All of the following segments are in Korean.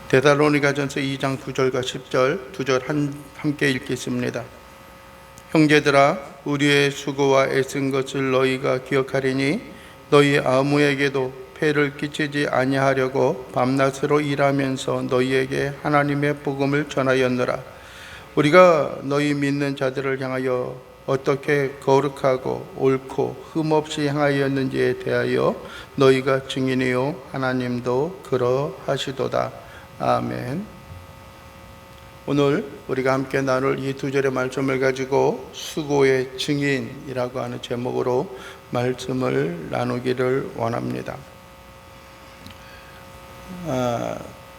데살로니가전서 2장 9절과 10절 두 절 함께 읽겠습니다. 형제들아, 우리의 수고와 애쓴 것을 너희가 기억하리니 너희 아무에게도 폐를 끼치지 아니하려고 밤낮으로 일하면서 너희에게 하나님의 복음을 전하였노라. 우리가 너희 믿는 자들을 향하여 어떻게 거룩하고 옳고 흠없이 행하였는지에 대하여 너희가 증인이요 하나님도 그러하시도다. 아멘. 오늘 우리가 함께 나눌 이 두 절의 말씀을 가지고 수고의 증인이라고 하는 제목으로 말씀을 나누기를 원합니다.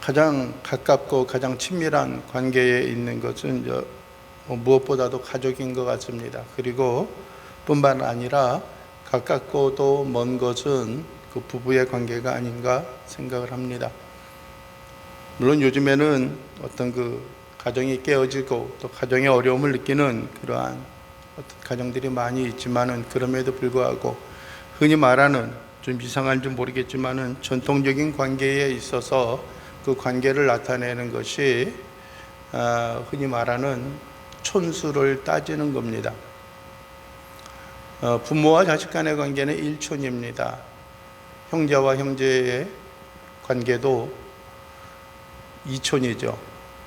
가장 가깝고 가장 친밀한 관계에 있는 것은 무엇보다도 가족인 것 같습니다. 그리고 뿐만 아니라 가깝고도 먼 것은 그 부부의 관계가 아닌가 생각을 합니다. 물론 요즘에는 어떤 그 가정이 깨어지고 또 가정의 어려움을 느끼는 그러한 어떤 가정들이 많이 있지만은, 그럼에도 불구하고 흔히 말하는, 좀 이상한지 모르겠지만은 전통적인 관계에 있어서 그 관계를 나타내는 것이 흔히 말하는 촌수를 따지는 겁니다. 부모와 자식 간의 관계는 일촌입니다. 형제와 형제의 관계도 이촌이죠.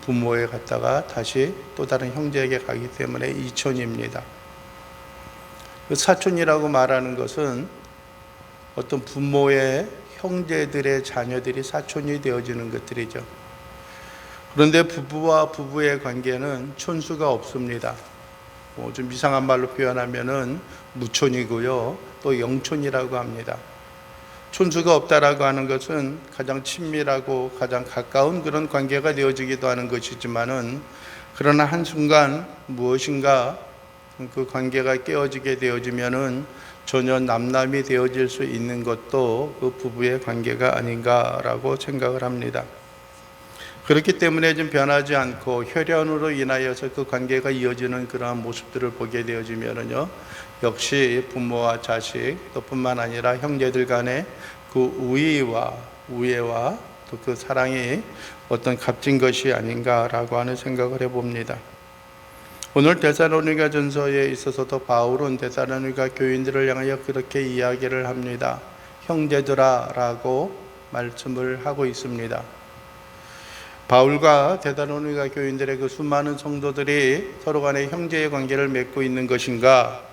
부모에 갔다가 다시 또 다른 형제에게 가기 때문에 이촌입니다. 사촌이라고 말하는 것은 어떤 부모의 형제들의 자녀들이 사촌이 되어지는 것들이죠. 그런데 부부와 부부의 관계는 촌수가 없습니다. 좀 이상한 말로 표현하면은 무촌이고요, 또 영촌이라고 합니다. 촌수가 없다라고 하는 것은 가장 친밀하고 가장 가까운 그런 관계가 되어지기도 하는 것이지만은, 그러나 한순간 무엇인가 그 관계가 깨어지게 되어지면은 전혀 남남이 되어질 수 있는 것도 그 부부의 관계가 아닌가라고 생각을 합니다. 그렇기 때문에 좀 변하지 않고 혈연으로 인하여서 그 관계가 이어지는 그러한 모습들을 보게 되어지면은요, 역시 부모와 자식 또 뿐만 아니라 형제들 간의 그 우애와 또 그 사랑이 어떤 값진 것이 아닌가라고 하는 생각을 해봅니다. 오늘 데살로니가 전서에 있어서도 바울은 데살로니가 교인들을 향하여 그렇게 이야기를 합니다. 형제들아 라고 말씀을 하고 있습니다. 바울과 데살로니가 교인들의 그 수많은 성도들이 서로 간의 형제의 관계를 맺고 있는 것인가,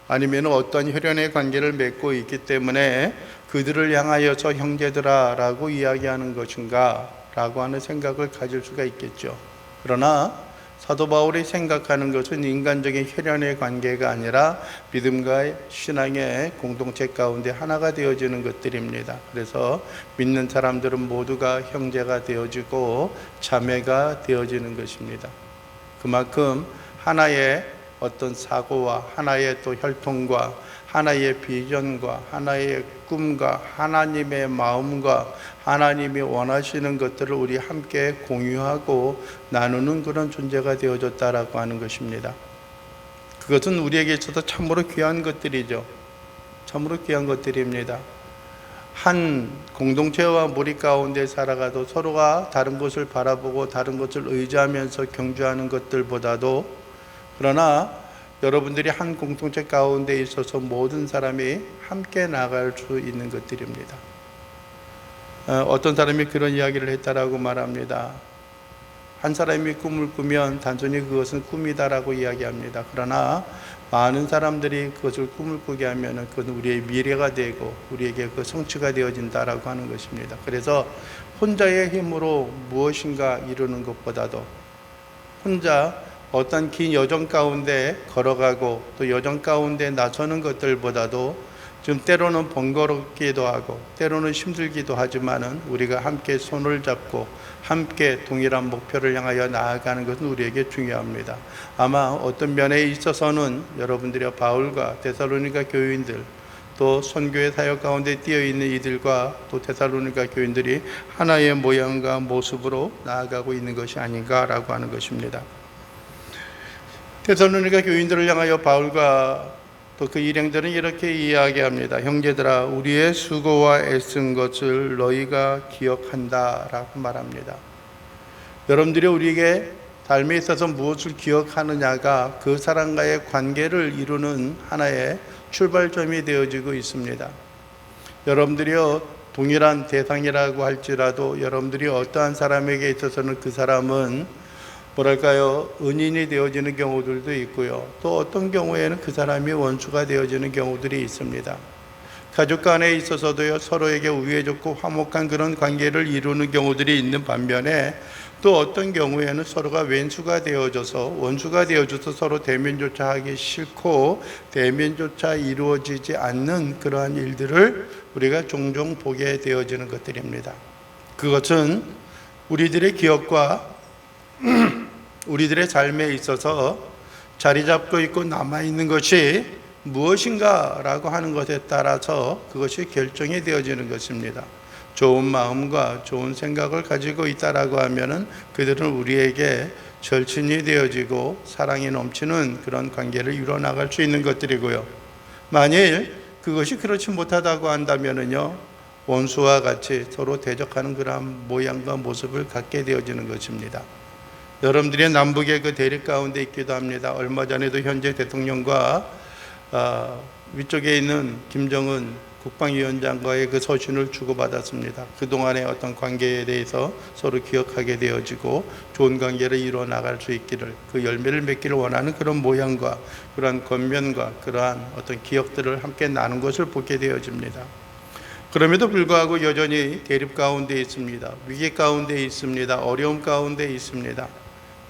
아니면 어떤 혈연의 관계를 맺고 있기 때문에 그들을 향하여서 형제들아 라고 이야기하는 것인가 라고 하는 생각을 가질 수가 있겠죠. 그러나 사도 바울이 생각하는 것은 인간적인 혈연의 관계가 아니라 믿음과 신앙의 공동체 가운데 하나가 되어지는 것들입니다. 그래서 믿는 사람들은 모두가 형제가 되어지고 자매가 되어지는 것입니다. 그만큼 하나의 어떤 사고와 하나의 또 혈통과 하나의 비전과 하나의 꿈과 하나님의 마음과 하나님이 원하시는 것들을 우리 함께 공유하고 나누는 그런 존재가 되어졌다라고 하는 것입니다. 그것은 우리에게 있어서 참으로 귀한 것들이죠. 참으로 귀한 것들입니다. 한 공동체와 무리 가운데 살아가도 서로가 다른 것을 바라보고 다른 것을 의지하면서 경주하는 것들보다도, 그러나 여러분들이 한 공동체 가운데 있어서 모든 사람이 함께 나갈 수 있는 것들입니다. 어떤 사람이 그런 이야기를 했다라고 말합니다. 한 사람이 꿈을 꾸면 단순히 그것은 꿈이다라고 이야기합니다. 그러나 많은 사람들이 그것을 꿈을 꾸게 하면 그것은 우리의 미래가 되고 우리에게 그 성취가 되어진다라고 하는 것입니다. 그래서 혼자의 힘으로 무엇인가 이루는 것보다도, 혼자 어떤 긴 여정 가운데 걸어가고 또 여정 가운데 나서는 것들보다도 좀 때로는 번거롭기도 하고 때로는 힘들기도 하지만은 우리가 함께 손을 잡고 함께 동일한 목표를 향하여 나아가는 것은 우리에게 중요합니다. 아마 어떤 면에 있어서는 여러분들이 바울과 데살로니가 교인들, 또 선교의 사역 가운데 뛰어있는 이들과 또 데살로니가 교인들이 하나의 모양과 모습으로 나아가고 있는 것이 아닌가라고 하는 것입니다. 데살로니가 교인들을 향하여 바울과 또 그 일행들은 이렇게 이야기합니다. 형제들아, 우리의 수고와 애쓴 것을 너희가 기억한다 라고 말합니다. 여러분들이 우리에게 삶에 있어서 무엇을 기억하느냐가 그 사람과의 관계를 이루는 하나의 출발점이 되어지고 있습니다. 여러분들이요, 동일한 대상이라고 할지라도 여러분들이 어떠한 사람에게 있어서는 그 사람은 은인이 되어지는 경우들도 있고요. 또 어떤 경우에는 그 사람이 원수가 되어지는 경우들이 있습니다. 가족 간에 있어서도요, 서로에게 우애좋고 화목한 그런 관계를 이루는 경우들이 있는 반면에 또 어떤 경우에는 서로가 원수가 되어져서 서로 대면조차 하기 싫고 대면조차 이루어지지 않는 그러한 일들을 우리가 종종 보게 되어지는 것들입니다. 그것은 우리들의 기억과 우리들의 삶에 있어서 자리 잡고 있고 남아있는 것이 무엇인가라고 하는 것에 따라서 그것이 결정이 되어지는 것입니다. 좋은 마음과 좋은 생각을 가지고 있다라고 하면은 그들은 우리에게 절친이 되어지고 사랑이 넘치는 그런 관계를 이뤄나갈 수 있는 것들이고요. 만일 그것이 그렇지 못하다고 한다면은요, 원수와 같이 서로 대적하는 그런 모양과 모습을 갖게 되어지는 것입니다. 여러분들이 남북의 그 대립 가운데 있기도 합니다. 얼마 전에도 현재 대통령과 위쪽에 있는 김정은 국방위원장과의 그 서신을 주고받았습니다. 그동안의 어떤 관계에 대해서 서로 기억하게 되어지고 좋은 관계를 이루어 나갈 수 있기를, 그 열매를 맺기를 원하는 그런 모양과 그러한 겉면과 그러한 어떤 기억들을 함께 나눈 것을 보게 되어집니다. 그럼에도 불구하고 여전히 대립 가운데 있습니다. 위기 가운데 있습니다. 어려움 가운데 있습니다.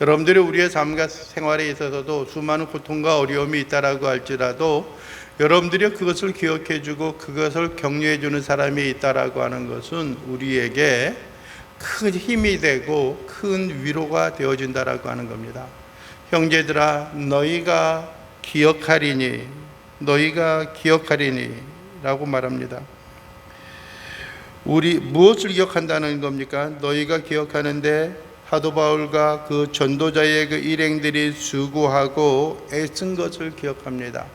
여러분들이 우리의 삶과 생활에 있어서도 수많은 고통과 어려움이 있다라고 할지라도 여러분들이 그것을 기억해주고 그것을 격려해주는 사람이 있다라고 하는 것은 우리에게 큰 힘이 되고 큰 위로가 되어진다라고 하는 겁니다. 형제들아, 너희가 기억하리니 라고 말합니다. 우리 무엇을 기억한다는 겁니까? 너희가 기억하는데 사도 바울과 그 전도자의 그 일행들이 수고하고 애쓴 것을 기억합니다.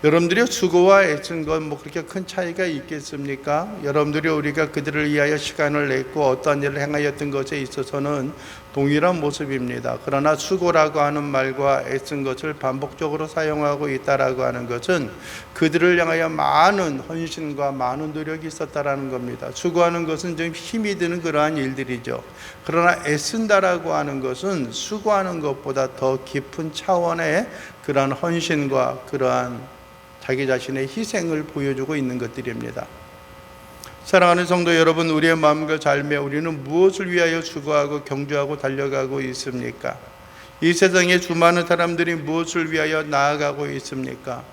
여러분들이 수고와 애쓴 건 그렇게 큰 차이가 있겠습니까? 여러분들이 우리가 그들을 위하여 시간을 냈고 어떠한 일을 행하였던 것에 있어서는 동일한 모습입니다. 그러나 수고라고 하는 말과 애쓴 것을 반복적으로 사용하고 있다라고 하는 것은 그들을 향하여 많은 헌신과 많은 노력이 있었다라는 겁니다. 수고하는 것은 좀 힘이 드는 그러한 일들이죠. 그러나 애쓴다라고 하는 것은 수고하는 것보다 더 깊은 차원의 그러한 헌신과 그러한 자기 자신의 희생을 보여주고 있는 것들입니다. 사랑하는 성도 여러분, 우리의 마음과 삶에 우리는 무엇을 위하여 수고하고 경주하고 달려가고 있습니까? 이 세상에 수많은 사람들이 무엇을 위하여 나아가고 있습니까?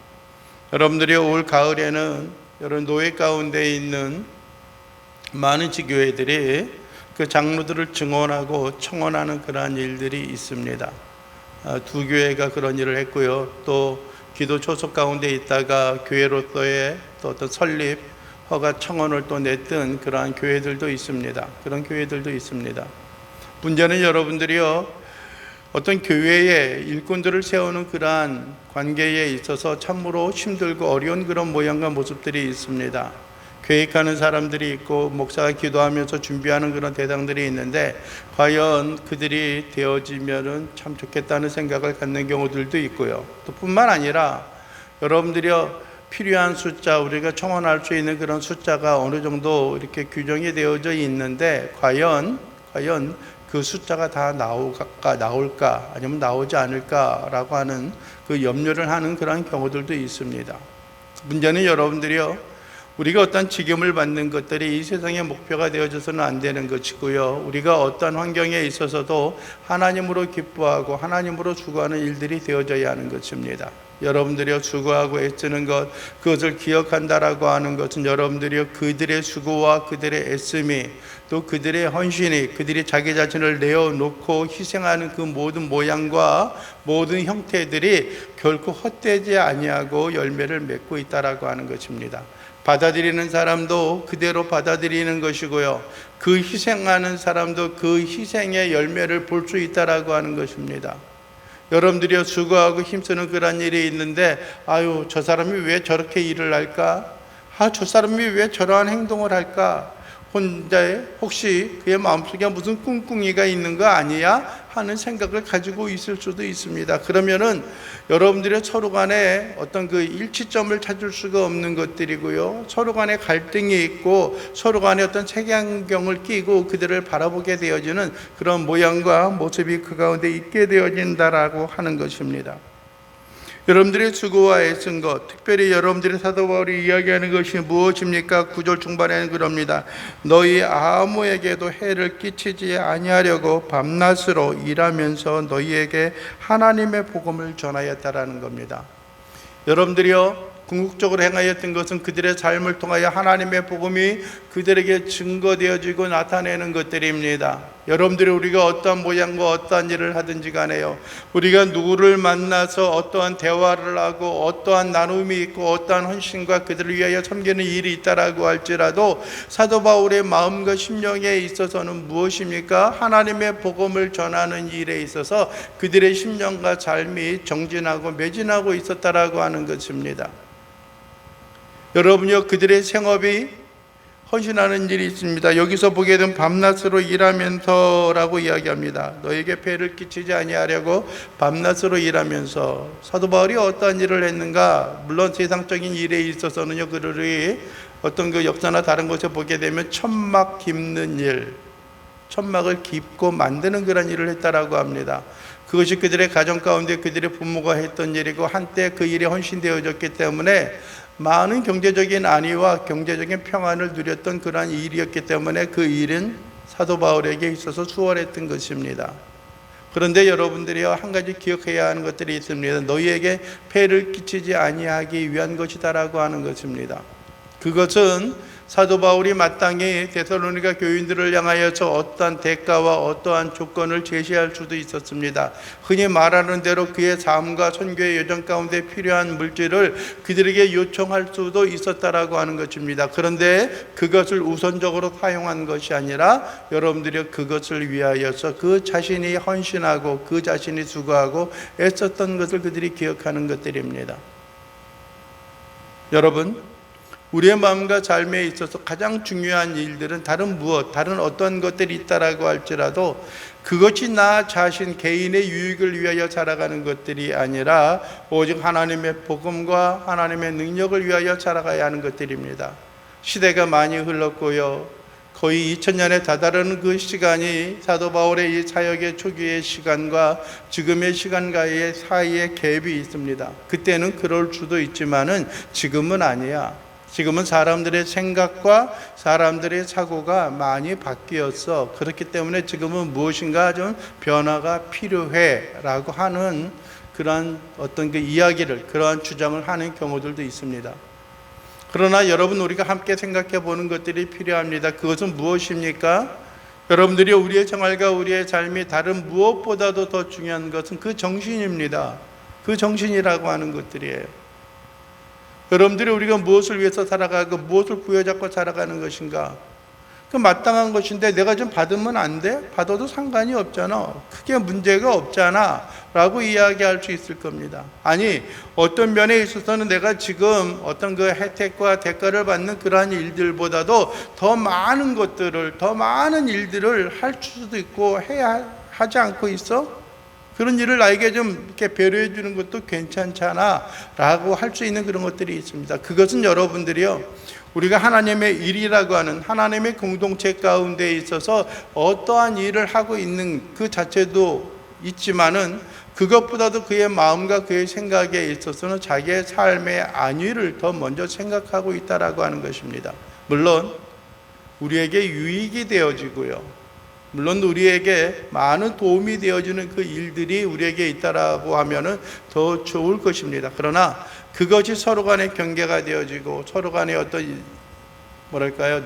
여러분들이 올 가을에는 여러분 노예 가운데 있는 많은 지교회들이 그 장로들을 증언하고 청원하는 그러한 일들이 있습니다. 두 교회가 그런 일을 했고요. 또 기도 초소 가운데 있다가 교회로서의 또 어떤 설립 허가 청원을 또 냈던 그러한 교회들도 있습니다. 그런 교회들도 있습니다. 문제는 여러분들이요, 어떤 교회에 일꾼들을 세우는 그러한 관계에 있어서 참으로 힘들고 어려운 그런 모양과 모습들이 있습니다. 계획하는 사람들이 있고 목사가 기도하면서 준비하는 그런 대상들이 있는데 과연 그들이 되어지면은 참 좋겠다는 생각을 갖는 경우들도 있고요. 또 뿐만 아니라 여러분들이요, 필요한 숫자, 우리가 청원할 수 있는 그런 숫자가 어느 정도 이렇게 규정이 되어져 있는데 과연 그 숫자가 다 나올까 아니면 나오지 않을까라고 하는 그 염려를 하는 그런 경우들도 있습니다. 문제는 여러분들이요, 우리가 어떤 직임을 받는 것들이 이 세상의 목표가 되어져서는 안 되는 것이고요. 우리가 어떤 환경에 있어서도 하나님으로 기뻐하고 하나님으로 수고하는 일들이 되어져야 하는 것입니다. 여러분들이 수고하고 애쓰는 것, 그것을 기억한다라고 하는 것은 여러분들이 그들의 수고와 그들의 애씀이, 또 그들의 헌신이, 그들이 자기 자신을 내어놓고 희생하는 그 모든 모양과 모든 형태들이 결코 헛되지 아니하고 열매를 맺고 있다라고 하는 것입니다. 받아들이는 사람도 그대로 받아들이는 것이고요, 그 희생하는 사람도 그 희생의 열매를 볼 수 있다라고 하는 것입니다. 여러분들이 수고하고 힘쓰는 그런 일이 있는데 저 사람이 왜 저렇게 일을 할까? 저 사람이 왜 저러한 행동을 할까? 혼자의 혹시 그의 마음속에 무슨 꿍꿍이가 있는 거 아니야? 하는 생각을 가지고 있을 수도 있습니다. 그러면은 여러분들의 서로 간에 어떤 그 일치점을 찾을 수가 없는 것들이고요. 서로 간에 갈등이 있고 서로 간에 어떤 색안경을 끼고 그들을 바라보게 되어지는 그런 모양과 모습이 그 가운데 있게 되어진다라고 하는 것입니다. 여러분들의 수고와 애쓴 것, 특별히 여러분들의 사도 바울이 이야기하는 것이 무엇입니까? 9절 중반에는 그럽니다. 너희 아무에게도 해를 끼치지 아니하려고 밤낮으로 일하면서 너희에게 하나님의 복음을 전하였다라는 겁니다. 여러분들이요, 궁극적으로 행하였던 것은 그들의 삶을 통하여 하나님의 복음이 그들에게 증거되어지고 나타내는 것들입니다. 여러분들이 우리가 어떠한 모양과 어떠한 일을 하든지 간에요, 우리가 누구를 만나서 어떠한 대화를 하고 어떠한 나눔이 있고 어떠한 헌신과 그들을 위하여 섬기는 일이 있다라고 할지라도 사도 바울의 마음과 심령에 있어서는 무엇입니까? 하나님의 복음을 전하는 일에 있어서 그들의 심령과 삶이 정진하고 매진하고 있었다라고 하는 것입니다. 여러분요, 그들의 생업이 헌신하는 일이 있습니다. 여기서 보게 되면 밤낮으로 일하면서라고 이야기합니다. 너에게 폐를 끼치지 아니하려고 밤낮으로 일하면서. 사도 바울이 어떠한 일을 했는가? 물론 세상적인 일에 있어서는요, 그들이 어떤 그 역사나 다른 곳에 보게 되면 천막 깁는 일, 천막을 깁고 만드는 그런 일을 했다라고 합니다. 그것이 그들의 가정 가운데 그들의 부모가 했던 일이고 한때 그 일에 헌신되어졌기 때문에 많은 경제적인 안위와 경제적인 평안을 누렸던 그러한 일이었기 때문에 그 일은 사도 바울에게 있어서 수월했던 것입니다. 그런데 여러분들이요, 한 가지 기억해야 하는 것들이 있습니다. 너희에게 폐를 끼치지 아니하기 위한 것이다라고 하는 것입니다. 그것은 사도 바울이 마땅히 데살로니가 교인들을 향하여서 어떠한 대가와 어떠한 조건을 제시할 수도 있었습니다. 흔히 말하는 대로 그의 삶과 선교의 여정 가운데 필요한 물질을 그들에게 요청할 수도 있었다라고 하는 것입니다. 그런데 그것을 우선적으로 사용한 것이 아니라 여러분들이 그것을 위하여서 그 자신이 헌신하고 그 자신이 수고하고 애썼던 것을 그들이 기억하는 것들입니다. 여러분, 우리의 마음과 삶에 있어서 가장 중요한 일들은 다른 어떤 것들이 있다라고 할지라도 그것이 나 자신 개인의 유익을 위하여 살아가는 것들이 아니라 오직 하나님의 복음과 하나님의 능력을 위하여 살아가야 하는 것들입니다. 시대가 많이 흘렀고요, 거의 2000년에 다다르는 그 시간이 사도 바울의 이 사역의 초기의 시간과 지금의 시간과의 사이에 갭이 있습니다. 그때는 그럴 수도 있지만은 지금은 아니야. 지금은 사람들의 생각과 사람들의 사고가 많이 바뀌었어. 그렇기 때문에 지금은 무엇인가 좀 변화가 필요해 라고 하는 그러한 어떤 그 이야기를, 그러한 주장을 하는 경우들도 있습니다. 그러나 여러분, 우리가 함께 생각해 보는 것들이 필요합니다. 그것은 무엇입니까? 여러분들이 우리의 생활과 우리의 삶이 다른 무엇보다도 더 중요한 것은 그 정신입니다. 그 정신이라고 하는 것들이에요. 여러분들이 우리가 무엇을 위해서 살아가고 무엇을 부여잡고 살아가는 것인가? 그 마땅한 것인데 내가 좀 받으면 안 돼? 받아도 상관이 없잖아. 크게 문제가 없잖아 라고 이야기할 수 있을 겁니다. 아니, 어떤 면에 있어서는 내가 지금 어떤 그 혜택과 대가를 받는 그러한 일들보다도 더 많은 것들을, 더 많은 일들을 할 수도 있고 하지 않고 있어? 그런 일을 나에게 좀 이렇게 배려해 주는 것도 괜찮잖아 라고 할 수 있는 그런 것들이 있습니다. 그것은 여러분들이요, 우리가 하나님의 일이라고 하는 하나님의 공동체 가운데 있어서 어떠한 일을 하고 있는 그 자체도 있지만은 그것보다도 그의 마음과 그의 생각에 있어서는 자기의 삶의 안위를 더 먼저 생각하고 있다라고 하는 것입니다. 물론 우리에게 유익이 되어지고요, 물론 우리에게 많은 도움이 되어주는 그 일들이 우리에게 있다라고 하면은 더 좋을 것입니다. 그러나 그것이 서로 간의 경계가 되어지고 서로 간의 어떤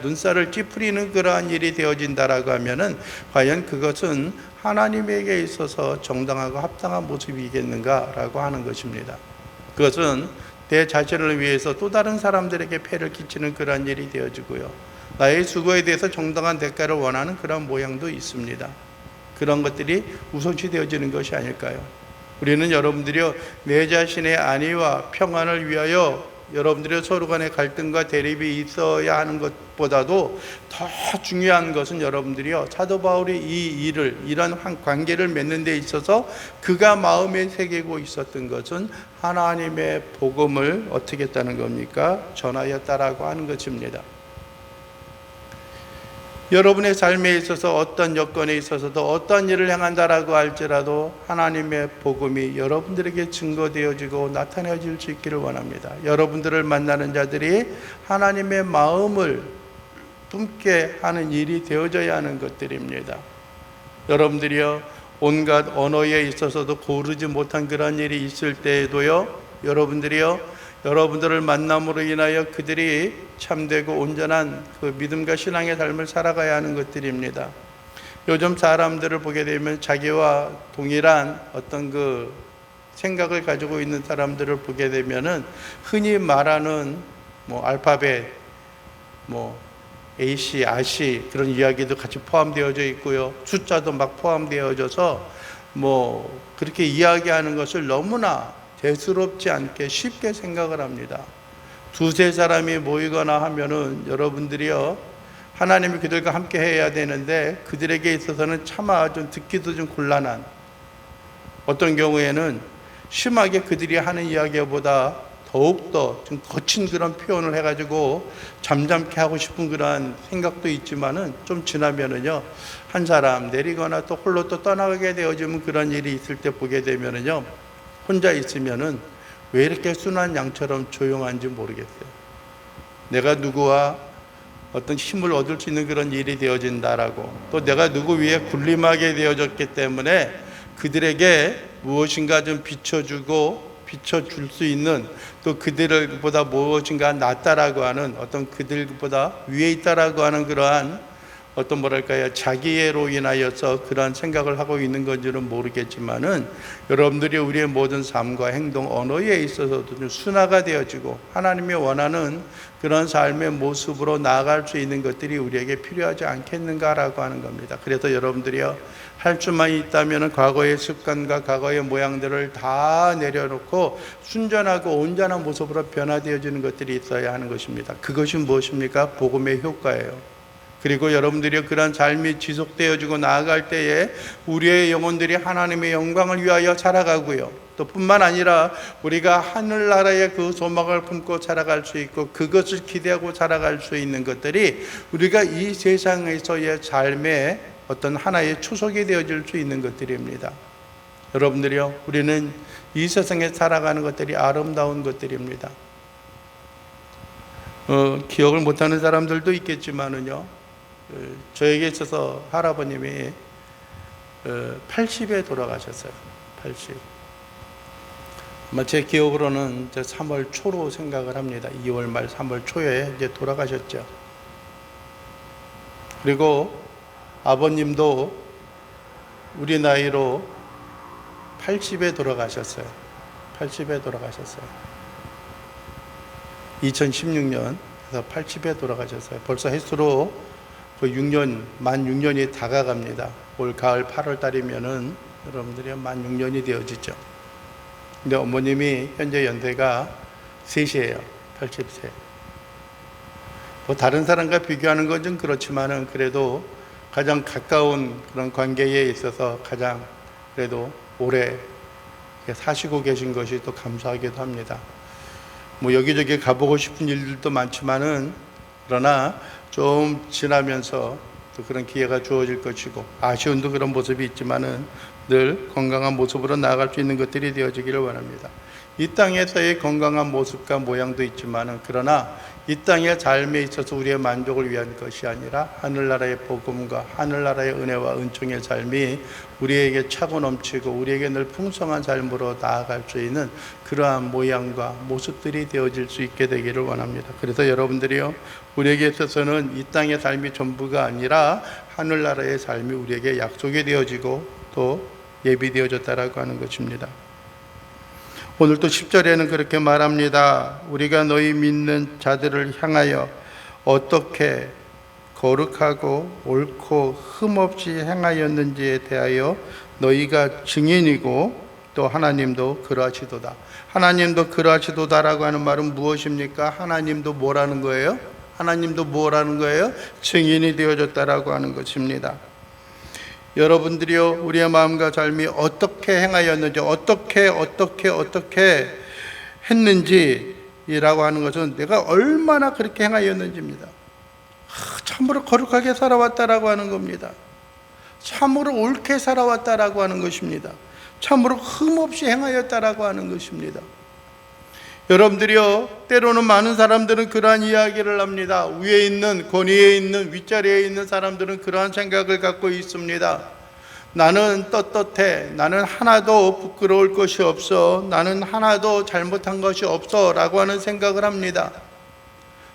눈살을 찌푸리는 그러한 일이 되어진다라고 하면은 과연 그것은 하나님에게 있어서 정당하고 합당한 모습이겠는가라고 하는 것입니다. 그것은 내 자신을 위해서 또 다른 사람들에게 폐를 끼치는 그러한 일이 되어지고요, 나의 수고에 대해서 정당한 대가를 원하는 그런 모양도 있습니다. 그런 것들이 우선시 되어지는 것이 아닐까요? 우리는 여러분들이요, 내 자신의 안위와 평안을 위하여 여러분들의 서로 간의 갈등과 대립이 있어야 하는 것보다도 더 중요한 것은 여러분들이요, 사도 바울이 이런 관계를 맺는 데 있어서 그가 마음에 새기고 있었던 것은 하나님의 복음을 어떻게 했다는 겁니까? 전하였다라고 하는 것입니다. 여러분의 삶에 있어서 어떤 여건에 있어서도 어떤 일을 행한다라고 할지라도 하나님의 복음이 여러분들에게 증거되어지고 나타내질 수 있기를 원합니다. 여러분들을 만나는 자들이 하나님의 마음을 품게 하는 일이 되어져야 하는 것들입니다. 여러분들이요, 온갖 언어에 있어서도 고르지 못한 그런 일이 있을 때에도요, 여러분들을 만남으로 인하여 그들이 참되고 온전한 그 믿음과 신앙의 삶을 살아가야 하는 것들입니다. 요즘 사람들을 보게 되면 자기와 동일한 어떤 그 생각을 가지고 있는 사람들을 보게 되면은 흔히 말하는 알파벳, AC, RC 그런 이야기도 같이 포함되어져 있고요. 숫자도 막 포함되어져서 그렇게 이야기하는 것을 너무나 대수롭지 않게 쉽게 생각을 합니다. 두세 사람이 모이거나 하면은 여러분들이요, 하나님이 그들과 함께 해야 되는데 그들에게 있어서는 차마 좀 듣기도 좀 곤란한, 어떤 경우에는 심하게 그들이 하는 이야기보다 더욱더 좀 거친 그런 표현을 해가지고 잠잠케 하고 싶은 그런 생각도 있지만은 좀 지나면은요, 한 사람 내리거나 또 홀로 또 떠나게 되어지면 그런 일이 있을 때 보게 되면은요, 혼자 있으면은 왜 이렇게 순한 양처럼 조용한지 모르겠어요. 내가 누구와 어떤 힘을 얻을 수 있는 그런 일이 되어진다라고, 또 내가 누구 위에 군림하게 되어졌기 때문에 그들에게 무엇인가 좀 비춰줄 수 있는, 또 그들보다 무엇인가 낫다라고 하는, 어떤 그들보다 위에 있다라고 하는 그러한 어떤 자기애로 인하여서 그러한 생각을 하고 있는 건지는 모르겠지만은, 여러분들이 우리의 모든 삶과 행동, 언어에 있어서도 좀 순화가 되어지고 하나님이 원하는 그런 삶의 모습으로 나아갈 수 있는 것들이 우리에게 필요하지 않겠는가라고 하는 겁니다. 그래서 여러분들이요, 할 수만 있다면 과거의 습관과 과거의 모양들을 다 내려놓고 순전하고 온전한 모습으로 변화되어지는 것들이 있어야 하는 것입니다. 그것이 무엇입니까? 복음의 효과예요. 그리고 여러분들이 그런 삶이 지속되어지고 나아갈 때에 우리의 영혼들이 하나님의 영광을 위하여 살아가고요, 또 뿐만 아니라 우리가 하늘나라의 그 소망을 품고 살아갈 수 있고 그것을 기대하고 살아갈 수 있는 것들이 우리가 이 세상에서의 삶의 어떤 하나의 초석이 되어질 수 있는 것들입니다. 여러분들이요, 우리는 이 세상에 살아가는 것들이 아름다운 것들입니다. 기억을 못하는 사람들도 있겠지만은요, 저에게 있어서 할아버님이 80에 돌아가셨어요. 80. 아마 제 기억으로는 3월 초로 생각을 합니다. 2월 말 3월 초에 이제 돌아가셨죠. 그리고 아버님도 우리 나이로 80에 돌아가셨어요. 80에 돌아가셨어요. 2016년 그래서 80에 돌아가셨어요. 벌써 횟수로 만 6년이 다가갑니다. 올 가을 8월 달이면은 여러분들이 만 6년이 되어지죠. 근데 어머님이 현재 연세가 3시예요. 80세. 다른 사람과 비교하는 건 좀 그렇지만은 그래도 가장 가까운 그런 관계에 있어서 가장 그래도 오래 사시고 계신 것이 또 감사하기도 합니다. 여기저기 가보고 싶은 일들도 많지만은 그러나 좀 지나면서 또 그런 기회가 주어질 것이고 아쉬움도 그런 모습이 있지만은 늘 건강한 모습으로 나아갈 수 있는 것들이 되어지기를 원합니다. 이 땅에서의 건강한 모습과 모양도 있지만은 그러나 이 땅의 삶에 있어서 우리의 만족을 위한 것이 아니라 하늘나라의 복음과 하늘나라의 은혜와 은총의 삶이 우리에게 차고 넘치고 우리에게 늘 풍성한 삶으로 나아갈 수 있는 그러한 모양과 모습들이 되어질 수 있게 되기를 원합니다. 그래서 여러분들이요, 우리에게 있어서는 이 땅의 삶이 전부가 아니라 하늘나라의 삶이 우리에게 약속이 되어지고 또 예비되어졌다라고 하는 것입니다. 오늘 또 10절에는 그렇게 말합니다. 우리가 너희 믿는 자들을 향하여 어떻게 거룩하고 옳고 흠없이 행하였는지에 대하여 너희가 증인이고 또 하나님도 그러하시도다. 하나님도 그러하시도다라고 하는 말은 무엇입니까? 하나님도 뭐라는 거예요? 하나님도 뭐라는 거예요? 증인이 되어졌다라고 하는 것입니다. 여러분들이요, 우리의 마음과 삶이 어떻게 행하였는지, 어떻게 했는지라고 하는 것은 내가 얼마나 그렇게 행하였는지입니다. 참으로 거룩하게 살아왔다라고 하는 겁니다. 참으로 옳게 살아왔다라고 하는 것입니다. 참으로 흠없이 행하였다라고 하는 것입니다. 여러분들이요, 때로는 많은 사람들은 그러한 이야기를 합니다. 위에 있는, 권위에 있는, 윗자리에 있는 사람들은 그러한 생각을 갖고 있습니다. 나는 떳떳해. 나는 하나도 부끄러울 것이 없어. 나는 하나도 잘못한 것이 없어 라고 하는 생각을 합니다.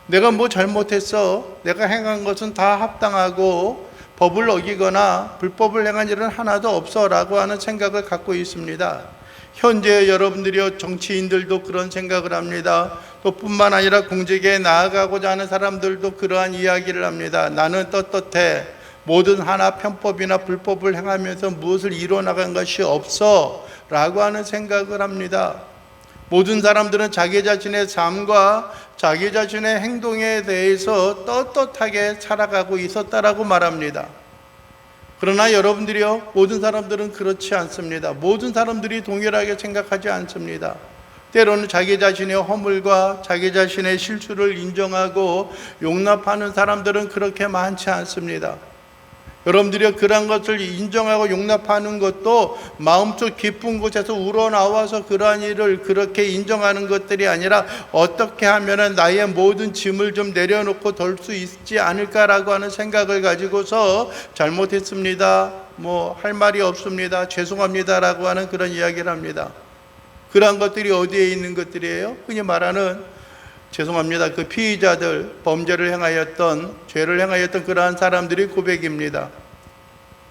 내가 뭐 잘못했어? 내가 행한 것은 다 합당하고 법을 어기거나 불법을 행한 일은 하나도 없어 라고 하는 생각을 갖고 있습니다. 현재 여러분들이요, 정치인들도 그런 생각을 합니다. 또 뿐만 아니라 공직에 나아가고자 하는 사람들도 그러한 이야기를 합니다. 나는 떳떳해. 모든 하나 편법이나 불법을 행하면서 무엇을 이뤄나간 것이 없어 라고 하는 생각을 합니다. 모든 사람들은 자기 자신의 삶과 자기 자신의 행동에 대해서 떳떳하게 살아가고 있었다라고 말합니다. 그러나 여러분들이요, 모든 사람들은 그렇지 않습니다. 모든 사람들이 동일하게 생각하지 않습니다. 때로는 자기 자신의 허물과 자기 자신의 실수를 인정하고 용납하는 사람들은 그렇게 많지 않습니다. 여러분들이 그러한 것을 인정하고 용납하는 것도 마음속 깊은 곳에서 우러나와서 그러한 일을 그렇게 인정하는 것들이 아니라 어떻게 하면 나의 모든 짐을 좀 내려놓고 덜 수 있지 않을까라고 하는 생각을 가지고서 잘못했습니다, 뭐 할 말이 없습니다, 죄송합니다라고 하는 그런 이야기를 합니다. 그러한 것들이 어디에 있는 것들이에요? 흔히 말하는 죄송합니다, 그 피의자들, 범죄를 행하였던, 죄를 행하였던 그러한 사람들의 고백입니다.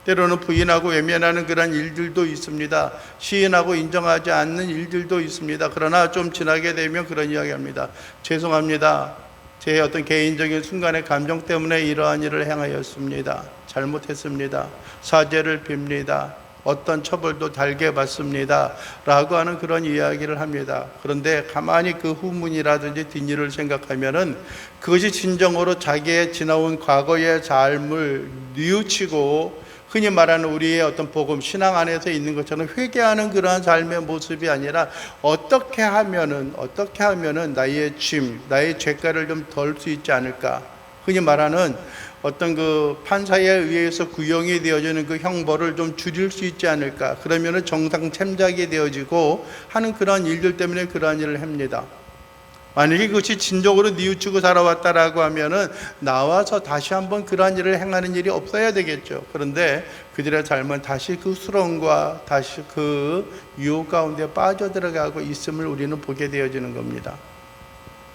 때로는 부인하고 외면하는 그러한 일들도 있습니다. 시인하고 인정하지 않는 일들도 있습니다. 그러나 좀 지나게 되면 그런 이야기합니다. 죄송합니다, 제 어떤 개인적인 순간의 감정 때문에 이러한 일을 행하였습니다. 잘못했습니다. 사죄를 빕니다. 어떤 처벌도 달게 받습니다 라고 하는 그런 이야기를 합니다. 그런데 가만히 그 후문이라든지 뒷일을 생각하면은 그것이 진정으로 자기의 지나온 과거의 삶을 뉘우치고 흔히 말하는 우리의 어떤 복음, 신앙 안에서 있는 것처럼 회개하는 그러한 삶의 모습이 아니라 어떻게 하면은 나의 짐, 나의 죄가를 좀 덜 수 있지 않을까. 흔히 말하는 어떤 그 판사에 의해서 구형이 되어지는 그 형벌을 좀 줄일 수 있지 않을까. 그러면은 정상 참작이 되어지고 하는 그러한 일들 때문에 그러한 일을 합니다. 만약에 그것이 진정으로 뉘우치고 살아왔다라고 하면은 나와서 다시 한번 그러한 일을 행하는 일이 없어야 되겠죠. 그런데 그들의 삶은 다시 그 수렁과 다시 그 유혹 가운데 빠져들어가고 있음을 우리는 보게 되어지는 겁니다.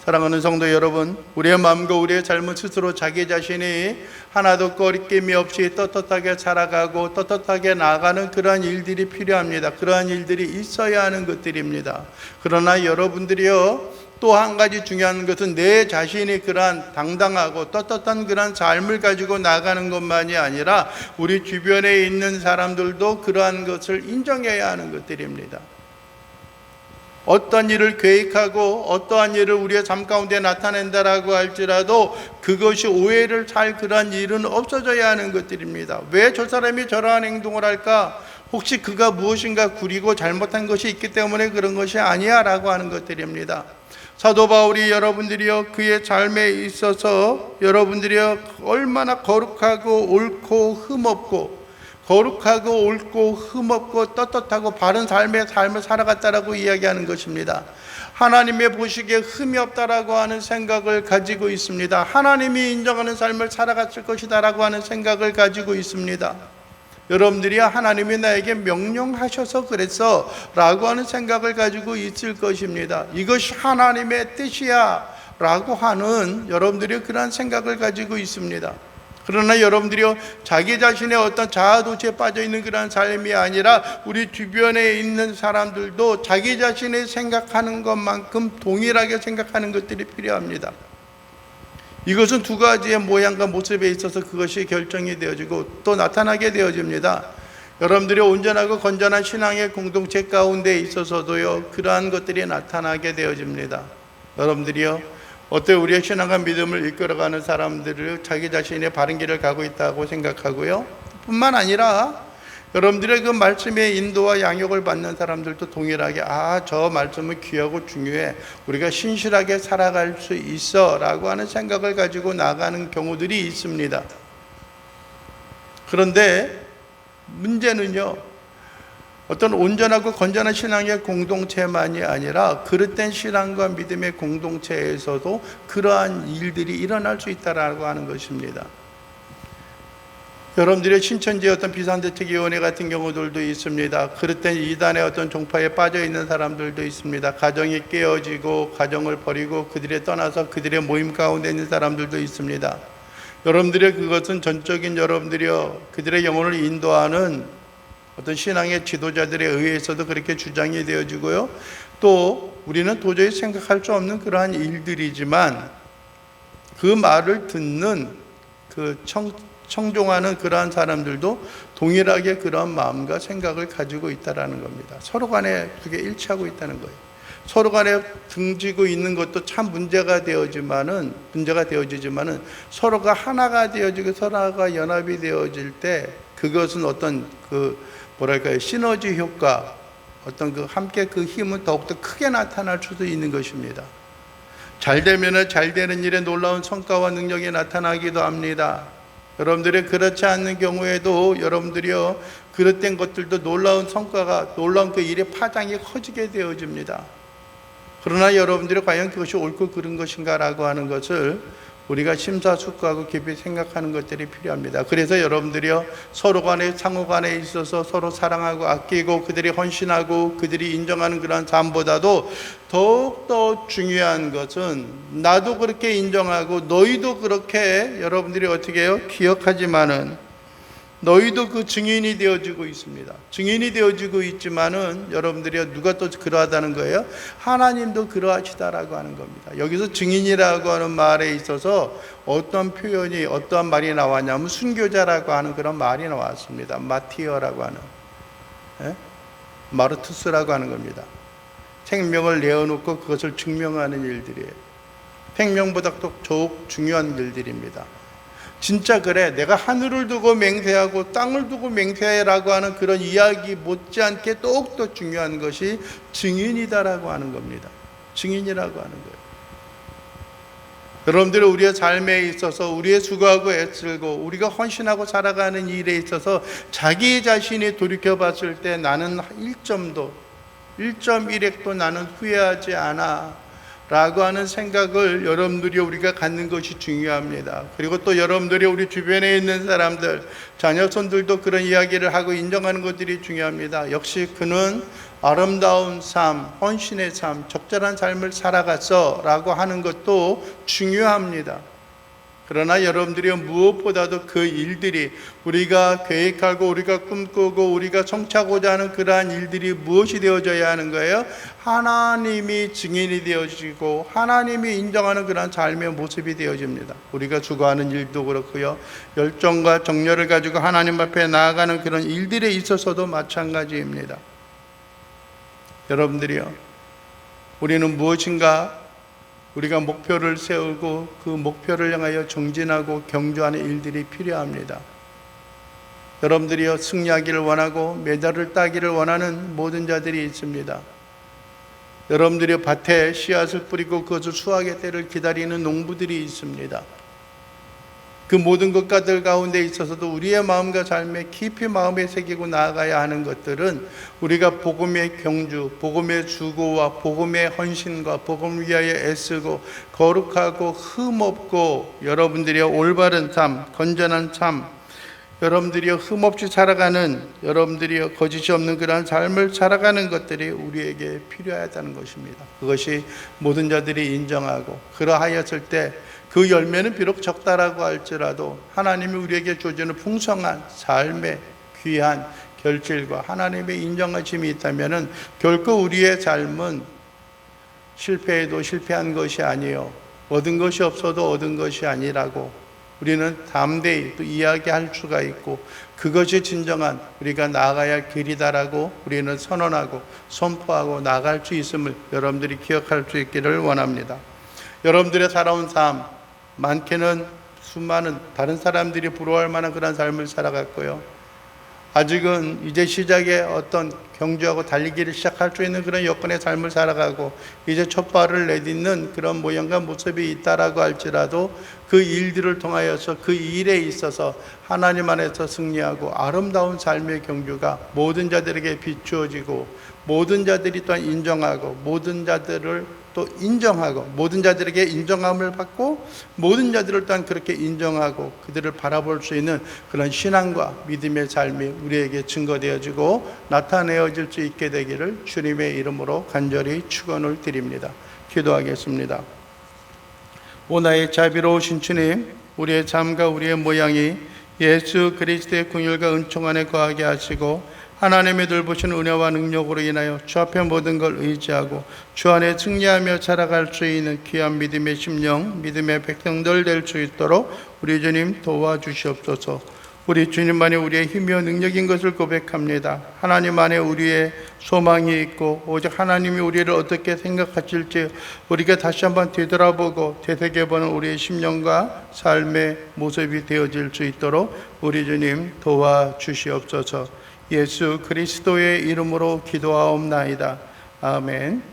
사랑하는 성도 여러분, 우리의 마음과 우리의 삶은 스스로 자기 자신이 하나도 꺼리낌이 없이 떳떳하게 살아가고 떳떳하게 나아가는 그러한 일들이 필요합니다. 그러한 일들이 있어야 하는 것들입니다. 그러나 여러분들이요, 또 한 가지 중요한 것은 내 자신이 그러한 당당하고 떳떳한 그러한 삶을 가지고 나가는 것만이 아니라 우리 주변에 있는 사람들도 그러한 것을 인정해야 하는 것들입니다. 어떤 일을 계획하고 어떠한 일을 우리의 삶 가운데 나타낸다라고 할지라도 그것이 오해를 살 그러한 일은 없어져야 하는 것들입니다. 왜 저 사람이 저러한 행동을 할까? 혹시 그가 무엇인가 구리고 잘못한 것이 있기 때문에 그런 것이 아니야 라고 하는 것들입니다. 사도 바울이 여러분들이요, 그의 삶에 있어서 여러분들이요, 얼마나 거룩하고 옳고 흠없고 떳떳하고 바른 삶을 살아갔다라고 이야기하는 것입니다. 하나님의 보시기에 흠이 없다라고 하는 생각을 가지고 있습니다. 하나님이 인정하는 삶을 살아갔을 것이다라고 하는 생각을 가지고 있습니다. 여러분들이 하나님이 나에게 명령하셔서 그랬어 라고 하는 생각을 가지고 있을 것입니다. 이것이 하나님의 뜻이야 라고 하는 여러분들이 그런 생각을 가지고 있습니다. 그러나 여러분들이요, 자기 자신의 어떤 자아도취에 빠져있는 그런 삶이 아니라 우리 주변에 있는 사람들도 자기 자신이 생각하는 것만큼 동일하게 생각하는 것들이 필요합니다. 이것은 두 가지의 모양과 모습에 있어서 그것이 결정이 되어지고 또 나타나게 되어집니다. 여러분들이 온전하고 건전한 신앙의 공동체 가운데 있어서도요, 그러한 것들이 나타나게 되어집니다. 여러분들이요, 어때 우리의 신앙과 믿음을 이끌어가는 사람들을 자기 자신의 바른 길을 가고 있다고 생각하고요, 뿐만 아니라 여러분들의 그 말씀의 인도와 양육을 받는 사람들도 동일하게 저 말씀은 귀하고 중요해, 우리가 신실하게 살아갈 수 있어 라고 하는 생각을 가지고 나가는 경우들이 있습니다. 그런데 문제는요, 어떤 온전하고 건전한 신앙의 공동체만이 아니라 그릇된 신앙과 믿음의 공동체에서도 그러한 일들이 일어날 수 있다라고 하는 것입니다. 여러분들의 신천지의 어떤 비상대책위원회 같은 경우들도 있습니다. 그릇된 이단의 어떤 종파에 빠져 있는 사람들도 있습니다. 가정이 깨어지고 가정을 버리고 그들에 떠나서 그들의 모임 가운데 있는 사람들도 있습니다. 여러분들의 그것은 전적인 여러분들이요, 그들의 영혼을 인도하는 어떤 신앙의 지도자들에 의해서도 그렇게 주장이 되어지고요, 또 우리는 도저히 생각할 수 없는 그러한 일들이지만 그 말을 듣는 청종하는 그러한 사람들도 동일하게 그러한 마음과 생각을 가지고 있다는 겁니다. 서로 간에 그게 일치하고 있다는 거예요. 서로 간에 등지고 있는 것도 참 문제가 되어지지만은 서로가 하나가 되어지고 서로가 연합이 되어질 때 그것은 어떤 시너지 효과, 어떤 함께 그 힘은 더욱더 크게 나타날 수도 있는 것입니다. 잘 되면은 잘 되는 일에 놀라운 성과와 능력이 나타나기도 합니다. 여러분들이 그렇지 않는 경우에도 여러분들이요, 그릇된 것들도 놀라운 그 일의 파장이 커지게 되어집니다. 그러나 여러분들이 과연 그것이 옳고 그른 것인가라고 하는 것을 우리가 심사숙고하고 깊이 생각하는 것들이 필요합니다. 그래서 여러분들이요, 서로 간에 상호 간에 있어서 서로 사랑하고 아끼고 그들이 헌신하고 그들이 인정하는 그런 삶보다도 더욱더 중요한 것은 나도 그렇게 인정하고 너희도 그렇게 여러분들이 어떻게 해요? 기억하지만은 너희도 그 증인이 되어지고 있습니다. 증인이 되어지고 있지만은 여러분들이 누가 또 그러하다는 거예요? 하나님도 그러하시다라고 하는 겁니다. 여기서 증인이라고 하는 말에 있어서 어떤 표현이, 어떠한 말이 나왔냐면 순교자라고 하는 그런 말이 나왔습니다. 마티어라고 하는, 마르투스라고 하는 겁니다. 생명을 내어놓고 그것을 증명하는 일들이에요. 생명보다 더 더욱 중요한 일들입니다. 진짜 그래, 내가 하늘을 두고 맹세하고 땅을 두고 맹세해라고 하는 그런 이야기 못지않게 더욱더 중요한 것이 증인이다라고 하는 겁니다. 증인이라고 하는 거예요. 여러분들은 우리의 삶에 있어서 우리의 수고하고 애쓰고 우리가 헌신하고 살아가는 일에 있어서 자기 자신이 돌이켜봤을 때 나는 1.1핵도 나는 후회하지 않아 라고 하는 생각을 여러분들이 우리가 갖는 것이 중요합니다. 그리고 또 여러분들이 우리 주변에 있는 사람들, 자녀손들도 그런 이야기를 하고 인정하는 것들이 중요합니다. 역시 그는 아름다운 삶, 헌신의 삶, 적절한 삶을 살아갔어 라고 하는 것도 중요합니다. 그러나 여러분들이 무엇보다도 그 일들이 우리가 계획하고 우리가 꿈꾸고 우리가 성취하고자 하는 그러한 일들이 무엇이 되어져야 하는 거예요? 하나님이 증인이 되어지고 하나님이 인정하는 그러한 삶의 모습이 되어집니다. 우리가 수고하는 일도 그렇고요, 열정과 정열을 가지고 하나님 앞에 나아가는 그런 일들에 있어서도 마찬가지입니다. 여러분들이요, 우리는 무엇인가 우리가 목표를 세우고 그 목표를 향하여 정진하고 경주하는 일들이 필요합니다. 여러분들이요, 승리하기를 원하고 메달을 따기를 원하는 모든 자들이 있습니다. 여러분들이 밭에 씨앗을 뿌리고 그것을 수확의 때를 기다리는 농부들이 있습니다. 그 모든 것들 가운데 있어서도 우리의 마음과 삶에 깊이 마음에 새기고 나아가야 하는 것들은 우리가 복음의 경주, 복음의 수고와 복음의 헌신과 복음을 위하여 애쓰고 거룩하고 흠없고 여러분들이 올바른 삶, 건전한 삶, 여러분들이 흠없이 살아가는, 여러분들이 거짓이 없는 그러한 삶을 살아가는 것들이 우리에게 필요하다는 것입니다. 그것이 모든 자들이 인정하고 그러하였을 때 그 열매는 비록 적다라고 할지라도 하나님이 우리에게 주어지는 풍성한 삶의 귀한 결실과 하나님의 인정하심이 있다면 결코 우리의 삶은 실패해도 실패한 것이 아니요, 얻은 것이 없어도 얻은 것이 아니라고 우리는 담대히 또 이야기할 수가 있고 그것이 진정한 우리가 나아가야 할 길이다라고 우리는 선언하고 선포하고 나아갈 수 있음을 여러분들이 기억할 수 있기를 원합니다. 여러분들의 살아온 삶, 많게는 수많은 다른 사람들이 부러워할 만한 그런 삶을 살아갔고요. 아직은 이제 시작의 어떤 경주하고 달리기를 시작할 수 있는 그런 여건의 삶을 살아가고 이제 첫 발을 내딛는 그런 모양과 모습이 있다라고 할지라도 그 일들을 통하여서 그 일에 있어서 하나님 안에서 승리하고 아름다운 삶의 경주가 모든 자들에게 비추어지고 모든 자들이 또한 인정하고 모든 자들을 또 인정하고 모든 자들에게 인정함을 받고 모든 자들을 또한 그렇게 인정하고 그들을 바라볼 수 있는 그런 신앙과 믿음의 삶이 우리에게 증거되어지고 나타내어질 수 있게 되기를 주님의 이름으로 간절히 축원을 드립니다. 기도하겠습니다. 오나의 자비로우신 주님, 우리의 삶과 우리의 모양이 예수 그리스도의 긍휼과 은총 안에 거하게 하시고 하나님의 돌보신 은혜와 능력으로 인하여 주 앞에 모든 걸 의지하고 주 안에 승리하며 살아갈 수 있는 귀한 믿음의 심령, 믿음의 백성들 될 수 있도록 우리 주님 도와주시옵소서. 우리 주님만이 우리의 힘이요 능력인 것을 고백합니다. 하나님 안에 우리의 소망이 있고 오직 하나님이 우리를 어떻게 생각하실지 우리가 다시 한번 되돌아보고 되새겨보는 우리의 심령과 삶의 모습이 되어질 수 있도록 우리 주님 도와주시옵소서. 예수 그리스도의 이름으로 기도하옵나이다. 아멘.